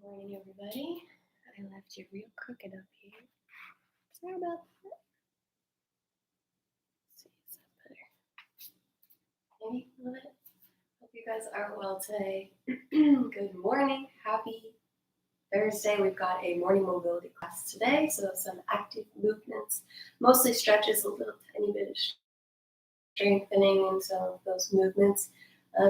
Morning, everybody. I left you real crooked up here. Sorry about that. Let's see, is that better? Maybe a little bit. Hope you guys are well today. Good morning. Happy Thursday. We've got a morning mobility class today, so some active movements, mostly stretches, a little tiny bit of strengthening in some of those movements,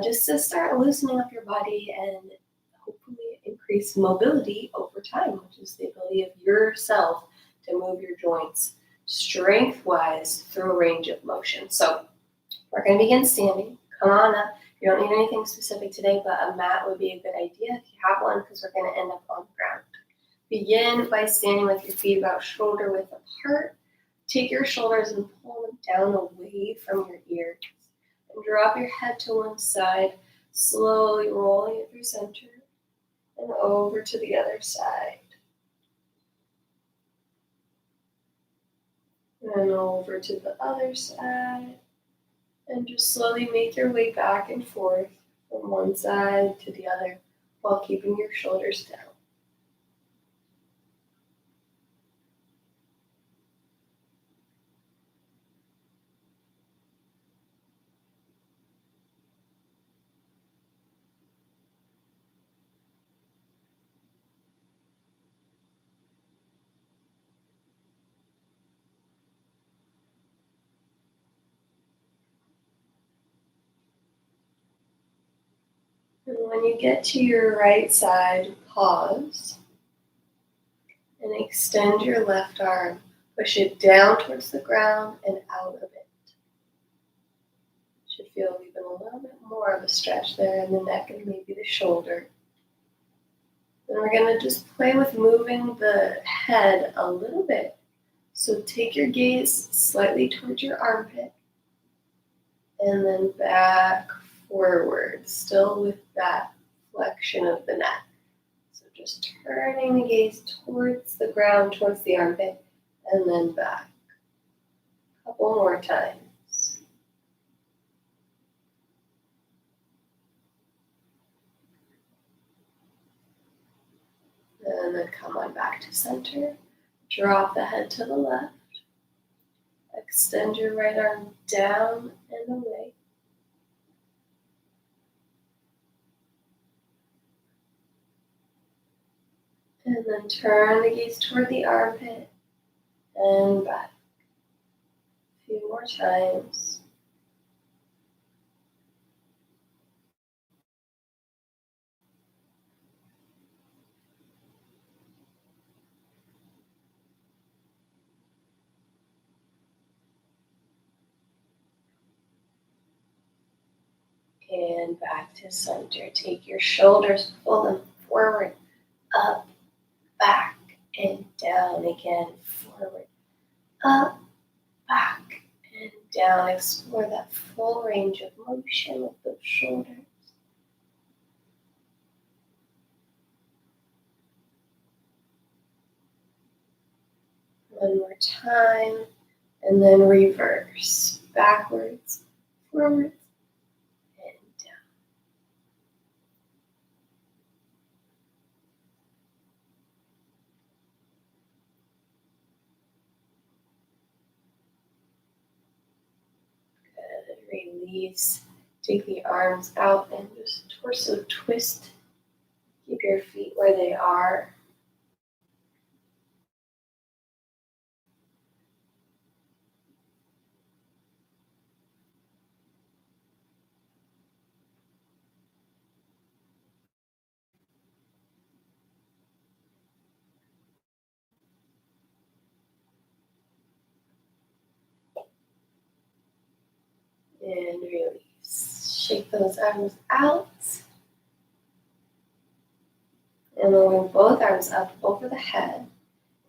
just to start loosening up your body and hopefully increase mobility over time, which is the ability of yourself to move your joints strength-wise through a range of motion. So we're going to begin standing. Come on up. You don't need anything specific today, but a mat would be a good idea if you have one, because we're going to end up on the ground. Begin by standing with your feet about shoulder width apart. Take your shoulders and pull them down away from your ears. And drop your head to one side, slowly rolling it through center and over to the other side. And over to the other side. And just slowly make your way back and forth from one side to the other while keeping your shoulders down. And when you get to your right side, pause and extend your left arm. Push it down towards the ground and out of it. Should feel even a little bit more of a stretch there in the neck and maybe the shoulder. Then we're going to just play with moving the head a little bit. So take your gaze slightly towards your armpit and then back forward, still with that flexion of the neck. So just turning the gaze towards the ground, towards the armpit, and then back. A couple more times. And then come on back to center. Drop the head to the left. Extend your right arm down and away. And then turn the gaze toward the armpit and back. A few more times. And back to center. Take your shoulders, pull them forward, up, back, and down again. Forward, up, back, and down. Explore that full range of motion with those shoulders. One more time, and then reverse. Backwards, forwards, and down. Good. Release. Take the arms out and just torso twist. Keep your feet where they are. And release. Shake those arms out. And then bring both arms up over the head.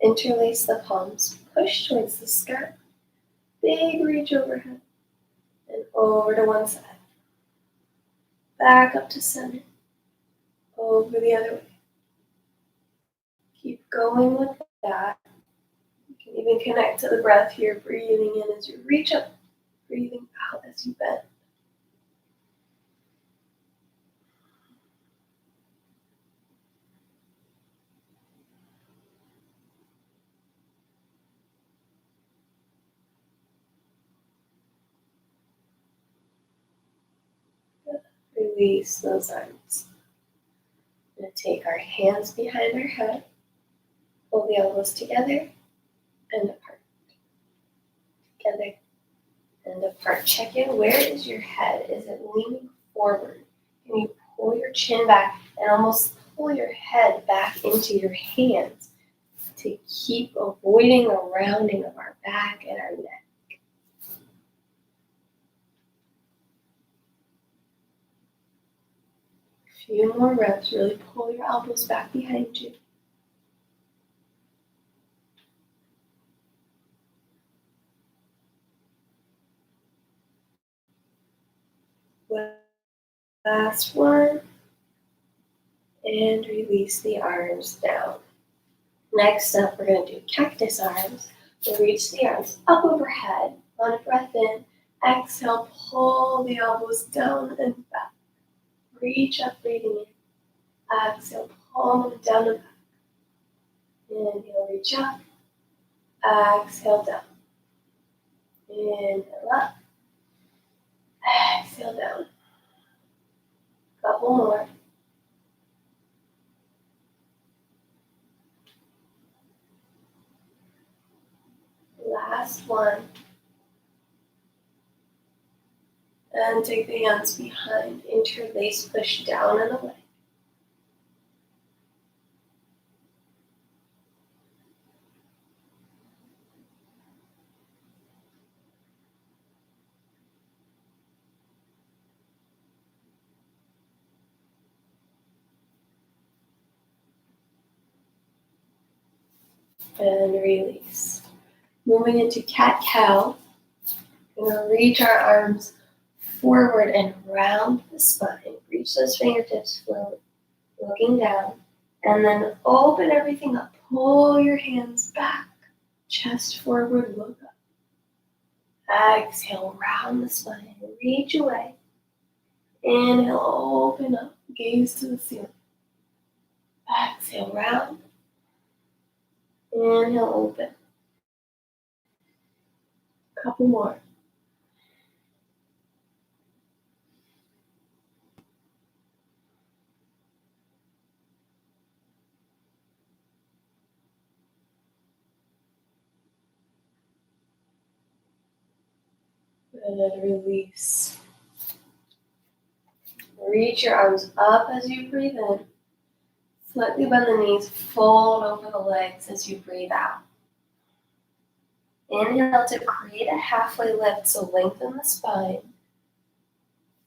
Interlace the palms. Push towards the sky. Big reach overhead. And over to one side. Back up to center. Over the other way. Keep going with that. You can even connect to the breath here. Breathing in as you reach up. Breathing out as you bend. release those arms. We're going to take our hands behind our head, pull the elbows together and apart. Together and apart. Check in. Where is your head? Is it leaning forward? Can you pull your chin back and almost pull your head back into your hands to keep avoiding a rounding of our back and our neck? A few more reps. Really pull your elbows back behind you. Last one. And release the arms down. Next up, we're going to do cactus arms. We'll reach the arms up overhead. On a breath in, exhale, pull the elbows down and back. Reach up, breathing in. Exhale, pull them down and back. Inhale, reach up. Exhale, down. Inhale, up. Exhale, down. Couple more. Last one. And take the hands behind. Interlace, push down and away. And release. Moving into cat-cow. We're going to reach our arms forward and round the spine. Reach those fingertips forward, looking down. And then open everything up. Pull your hands back. Chest forward, look up. Exhale, round the spine. Reach away. Inhale, open up. Gaze to the ceiling. Exhale, round. Inhale, open. Couple more. And then release. Reach your arms up as you breathe in. Slightly bend the knees, fold over the legs as you breathe out. Inhale to create a halfway lift, so lengthen the spine.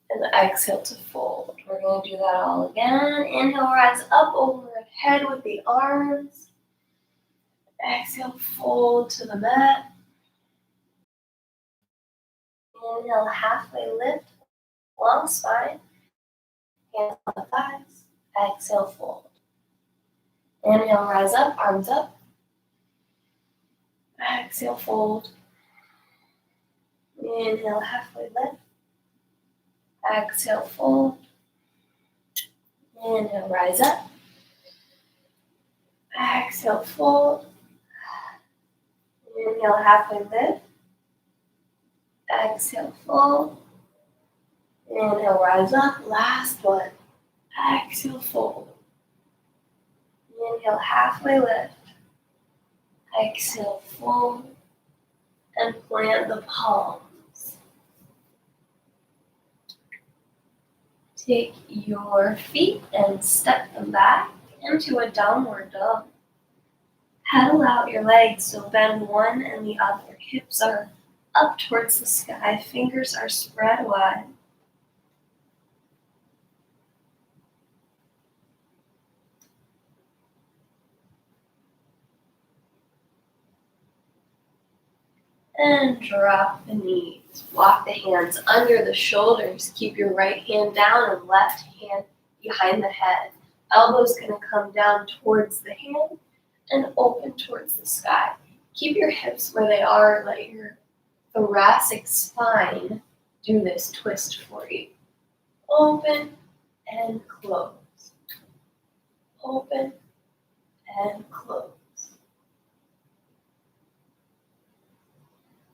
And exhale to fold. We're going to do that all again. Inhale, rise up overhead with the arms. Exhale, fold to the mat. Inhale, halfway lift, long spine. Hands on the thighs. Exhale, fold. Inhale, rise up, arms up. Exhale, fold. Inhale, halfway lift. Exhale, fold. Inhale, rise up. Exhale, fold. Inhale, halfway lift. Exhale, fold. Inhale, rise up. Last one. Exhale, fold. Inhale, halfway lift. Exhale, fold. And plant the palms. Take your feet and step them back into a downward dog. Paddle out your legs, so bend one and the other. Hips are up towards the sky. Fingers are spread wide. And drop the knees. Walk the hands under the shoulders. Keep your right hand down and left hand behind the head. Elbows going to come down towards the hand and open towards the sky. Keep your hips where they are. Let your thoracic spine do this twist for you. Open and close. Open and close.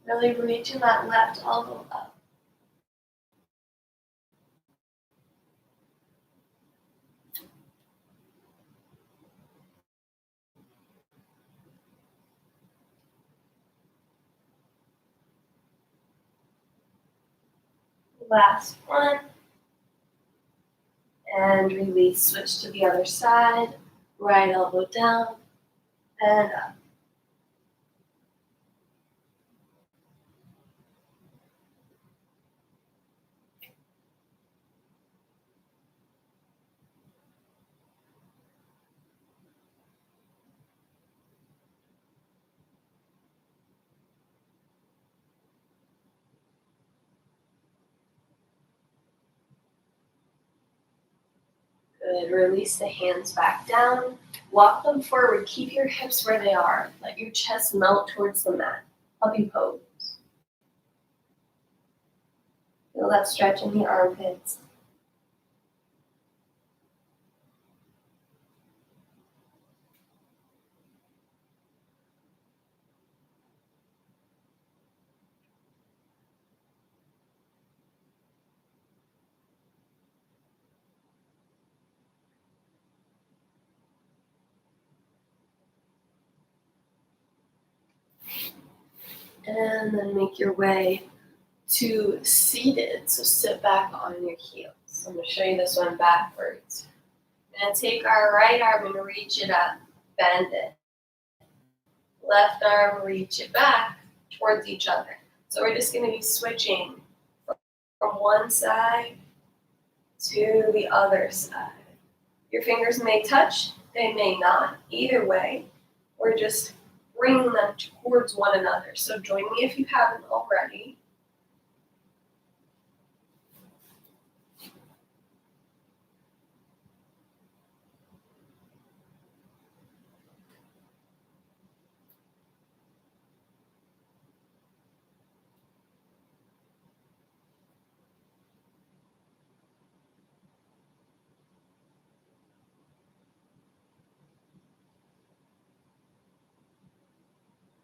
Really reaching that left elbow up. Last one. And release, switch to the other side. Right elbow down and up. Good. Release the hands back down. Walk them forward. Keep your hips where they are. Let your chest melt towards the mat. Puppy pose. Feel that stretch in the armpits. And then make your way to seated. So sit back on your heels. I'm going to show you this one backwards. And take our right arm and reach it up. Bend it. Left arm, reach it back towards each other. So we're just going to be switching from one side to the other side. Your fingers may touch, they may not. Either way, we're just bringing them towards one another. So join me if you haven't already.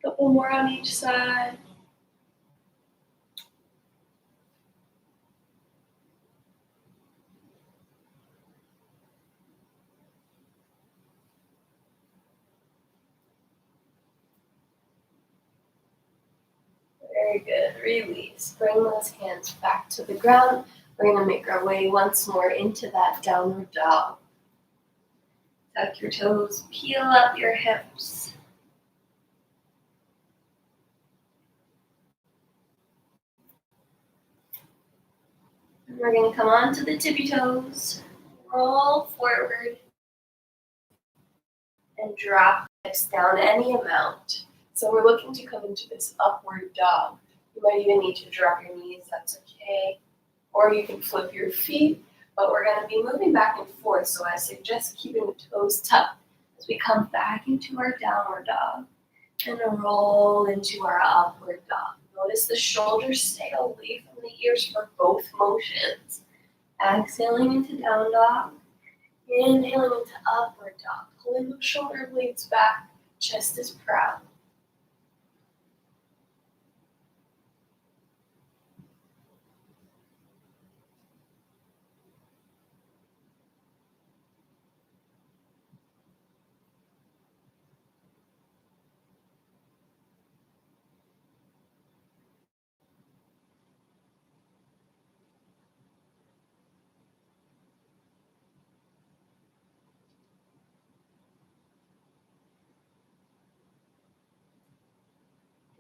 Couple more on each side. Very good. Release. Bring those hands back to the ground. We're going to make our way once more into that downward dog. Tuck your toes. Peel up your hips. And we're going to come onto the tippy toes. Roll forward. And drop hips down any amount. So we're looking to come into this upward dog. You might even need to drop your knees, that's okay. Or you can flip your feet, but we're going to be moving back and forth, so I suggest keeping the toes tucked as we come back into our downward dog and roll into our upward dog. Notice the shoulders stay away from the ears for both motions. Exhaling into down dog, inhaling into upward dog. Pulling the shoulder blades back, chest is proud.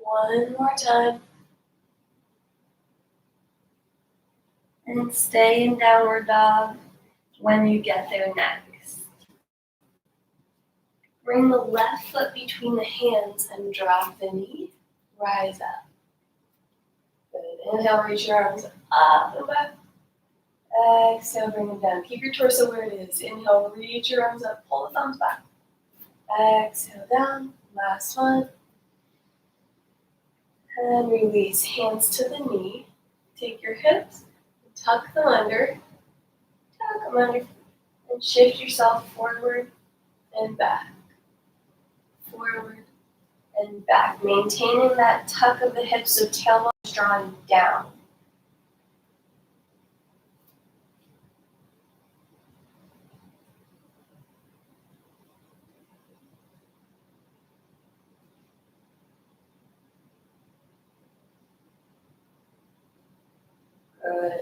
One more time. And stay in downward dog when you get there next. Bring the left foot between the hands and drop the knee. Rise up. Good. Inhale, reach your arms up and back. Exhale, bring them down. Keep your torso where it is. Inhale, reach your arms up. Pull the thumbs back. Exhale, down. Last one. And release. Hands to the knee. Take your hips. Tuck them under. Tuck them under. And shift yourself forward and back. Forward and back. Maintaining that tuck of the hips so tailbone is drawing down. Good.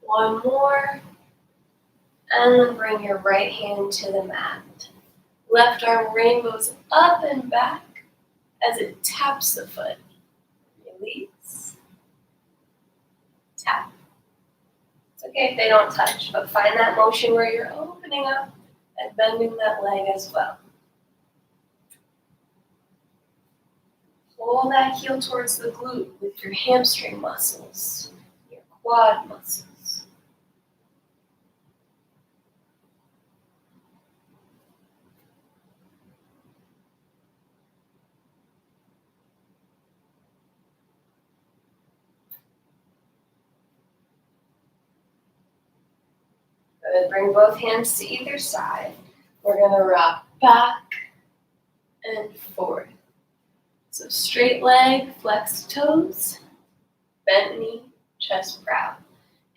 One more. And then bring your right hand to the mat. Left arm rainbows up and back as it taps the foot. Release. Tap. It's okay if they don't touch, but find that motion where you're opening up and bending that leg as well. Pull that heel towards the glute with your hamstring muscles, your quad muscles. Good. Bring both hands to either side. We're going to rock back and forward. So straight leg, flexed toes, bent knee, chest proud.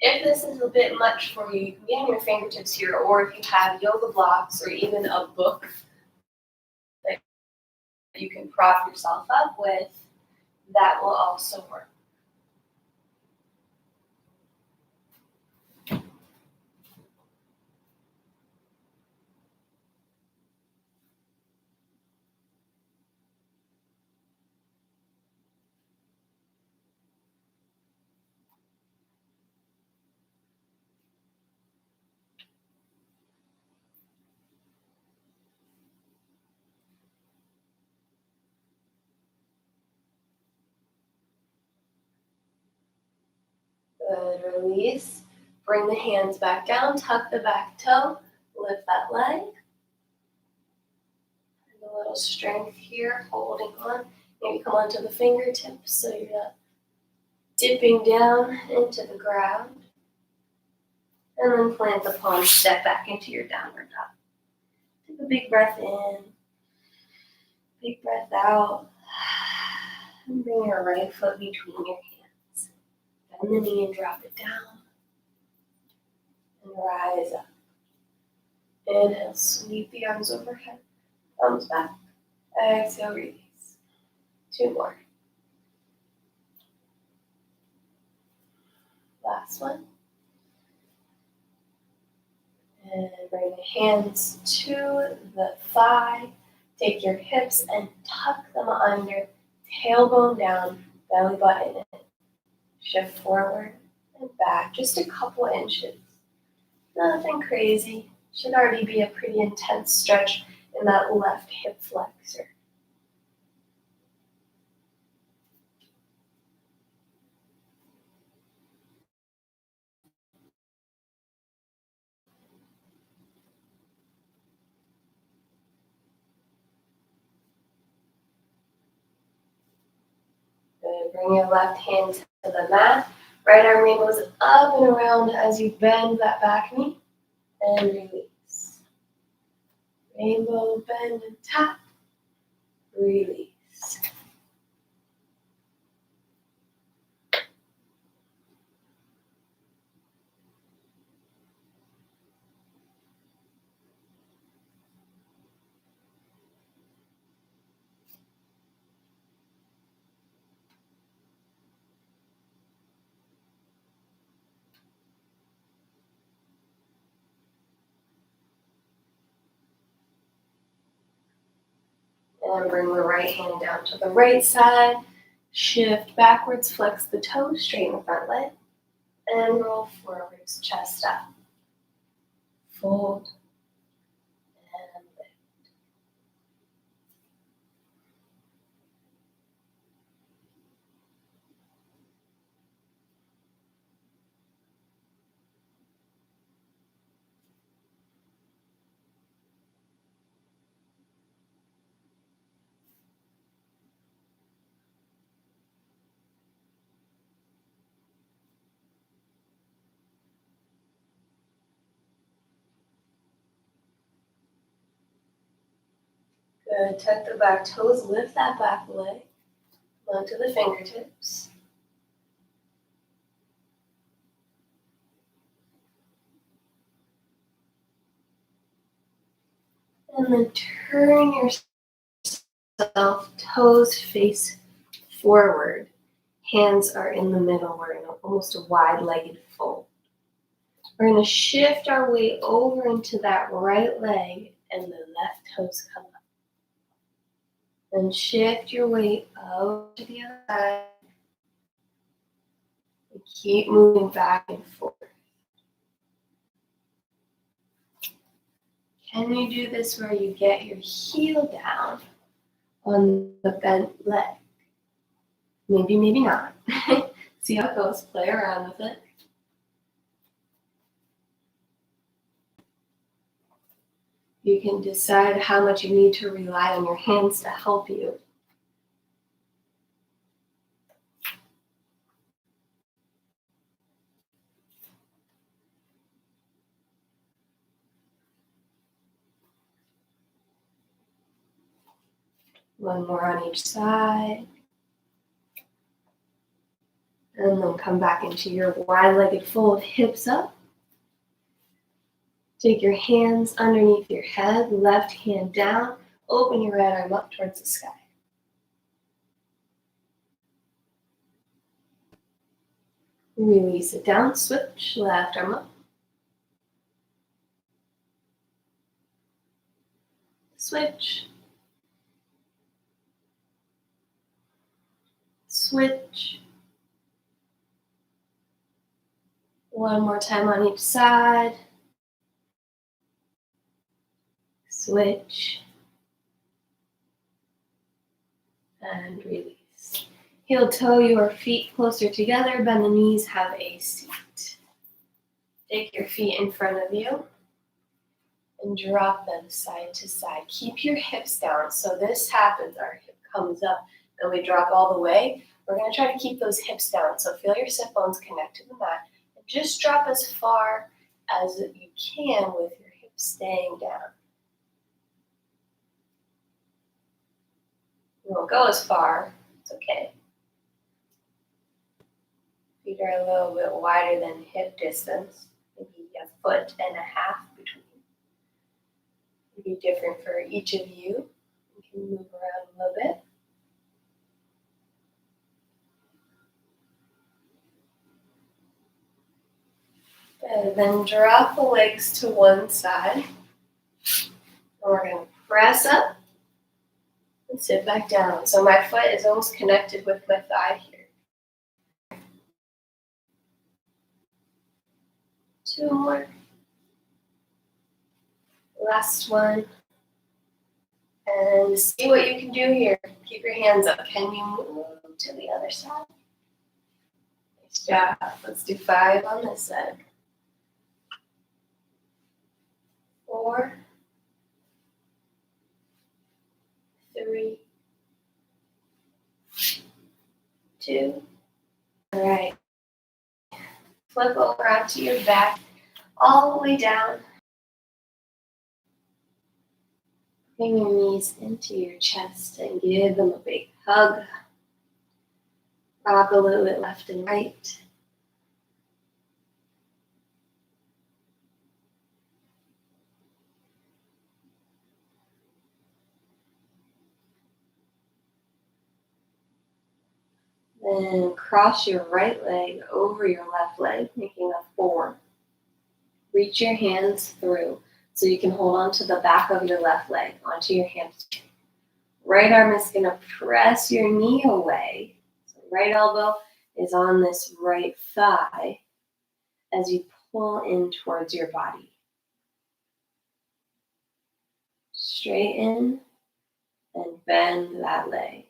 If this is a bit much for you, you can be on your fingertips here, or if you have yoga blocks or even a book that you can prop yourself up with, that will also work. Good, release. Bring the hands back down, tuck the back toe, lift that leg. And a little strength here, holding on. Maybe come onto the fingertips so you're not dipping down into the ground. And then plant the palms, step back into your downward dog. Take a big breath in, big breath out. And bring your right foot between your hands. Bend the knee and drop it down. And rise up. Inhale, sweep the arms overhead. Thumbs back. Exhale, release. 2 more. Last one. And bring the hands to the thigh. Take your hips and tuck them under. Tailbone down, belly button in. Shift forward and back, just a couple inches. Nothing crazy. Should already be a pretty intense stretch in that left hip flexor. Good. Bring your left hand to the mat. Right arm rainbows up and around as you bend that back knee and release. Rainbow, bend and tap. Release. And bring the right hand down to the right side. Shift backwards, flex the toes, straighten the front leg. And roll forwards, chest up. Fold. And lift. Good. Tuck the back toes, lift that back leg. Onto the fingertips. And then turn yourself, toes face forward. Hands are in the middle. We're in almost a wide-legged fold. We're going to shift our weight over into that right leg and the left toes come up. Then shift your weight over to the other side. And keep moving back and forth. Can you do this where you get your heel down on the bent leg? Maybe, maybe not. See how it goes. Play around with it. You can decide how much you need to rely on your hands to help you. One more on each side. And then come back into your wide-legged fold, hips up. Take your hands underneath your head, left hand down. Open your right arm up towards the sky. Release it down, switch, left arm up. Switch. Switch. One more time on each side. Switch. And release. Heel toe your feet closer together. Bend the knees, have a seat. Take your feet in front of you and drop them side to side. Keep your hips down. So this happens, our hip comes up and we drop all the way. We're going to try to keep those hips down. So feel your sit bones connect to the mat. And just drop as far as you can with your hips staying down. You won't go as far. It's okay. Feet are a little bit wider than hip distance. Maybe a foot and a half between. It'll be different for each of you. You can move around a little bit. And then drop the legs to one side. And we're going to press up and sit back down. So my foot is almost connected with my thigh here. 2 more. Last one. And see what you can do here. Keep your hands up. Can you move to the other side? Nice job. Let's do 5 on this side. 4, 3, 2. All right. Flip over onto your back, all the way down. Bring your knees into your chest and give them a big hug. Rock a little bit left and right. Then cross your right leg over your left leg, making a 4. Reach your hands through so you can hold on to the back of your left leg, onto your hamstring. Right arm is going to press your knee away. So right elbow is on this right thigh as you pull in towards your body. Straighten and bend that leg.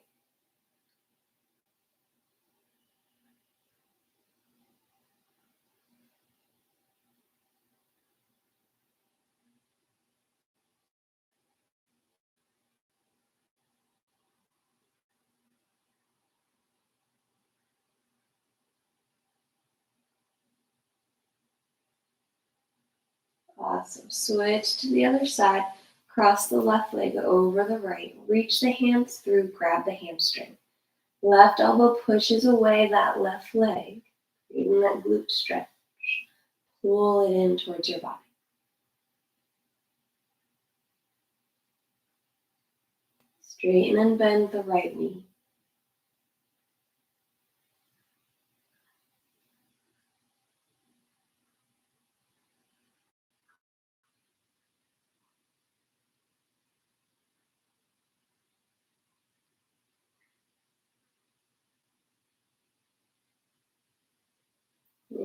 Awesome. Switch to the other side. Cross the left leg over the right. Reach the hands through, grab the hamstring. Left elbow pushes away that left leg, creating that glute stretch. Pull it in towards your body. Straighten and bend the right knee.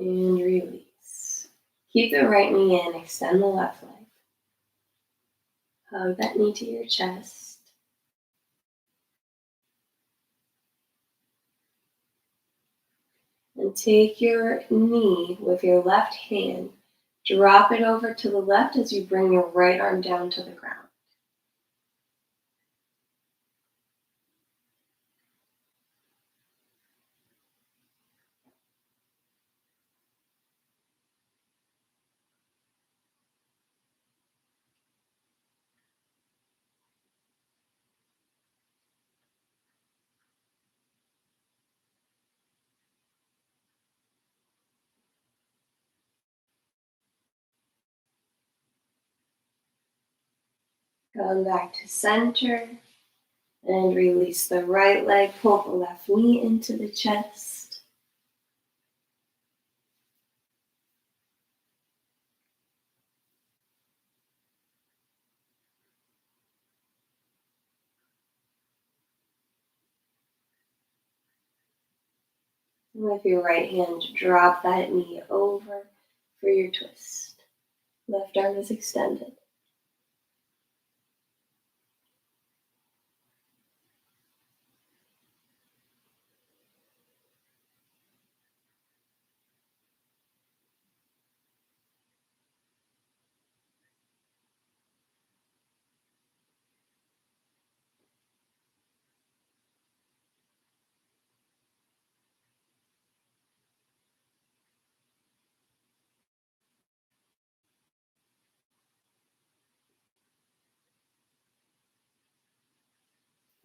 and release. Keep the right knee in, extend the left leg. Hug that knee to your chest. And take your knee with your left hand, drop it over to the left as you bring your right arm down to the ground. Come back to center and release the right leg, pull the left knee into the chest. With your right hand, drop that knee over for your twist. Left arm is extended.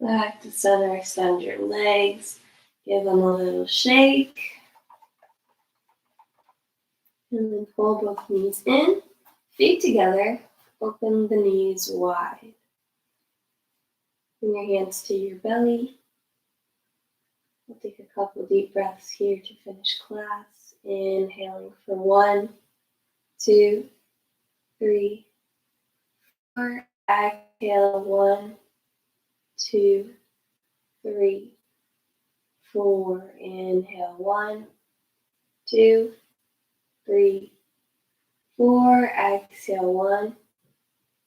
Back to center, extend your legs. Give them a little shake. And then pull both knees in, feet together, open the knees wide. Bring your hands to your belly. We'll take a couple deep breaths here to finish class. Inhaling for 1, 2, 3, 4. Exhale 1, 2, 3, 4. Inhale 1, 2, 3, 4. Exhale 1,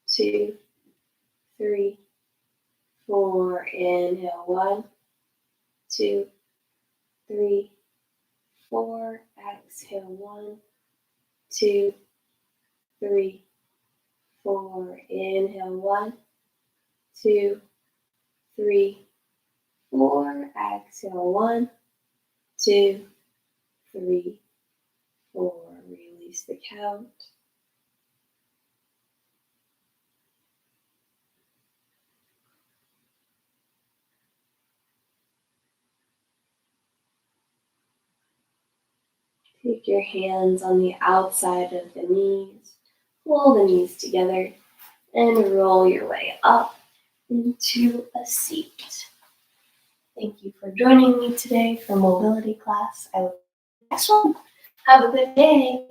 2, 3, 4. Inhale 1, 2, 3, 4. Exhale 1, 2, 3, 4. Inhale 1, 2, 3, 4. Exhale 1, 2, 3, 4. Release the count. Take your hands on the outside of the knees, pull the knees together, and roll your way up into a seat. Thank you for joining me today for mobility class. I will see you next one. Have a good day.